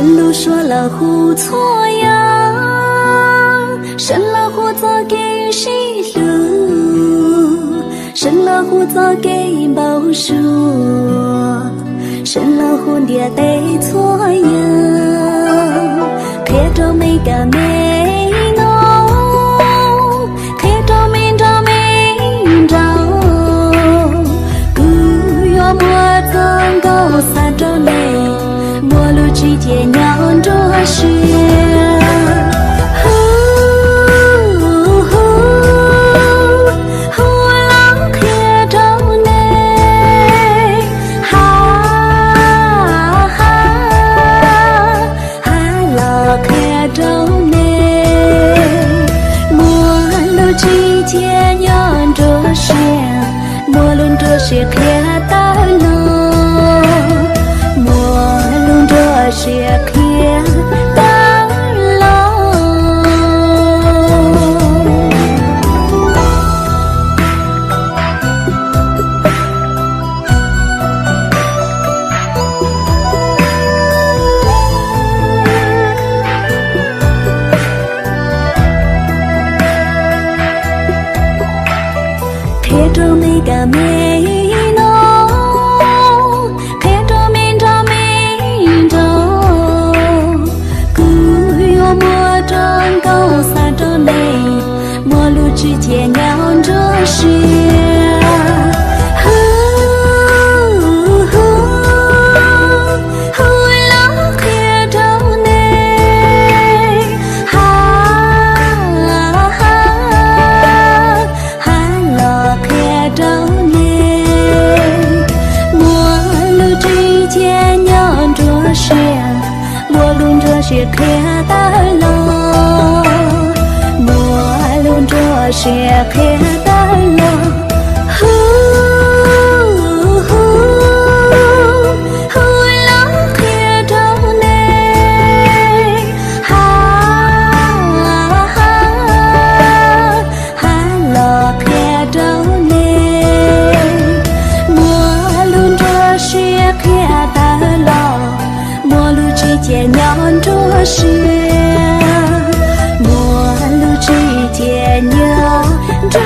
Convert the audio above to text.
神路说了胡错呀，神了胡做给谁路？神了胡做给报数，神了胡的得错呀，看着每个美浓，看着每着每着，古月莫曾高三着内。陌路之间酿着雪，浪看着你，浪看着你，陌路之间酿着雪，陌路着雪看到了。雪看到了，看着每个美。之间酿着雪，浪看着你，浪看着你，陌路之间酿着雪，陌路着雪看到了。雪看到了，浪看着你，浪看着你，陌路着雪看到了，陌路之间酿着雪。陌路之间酿着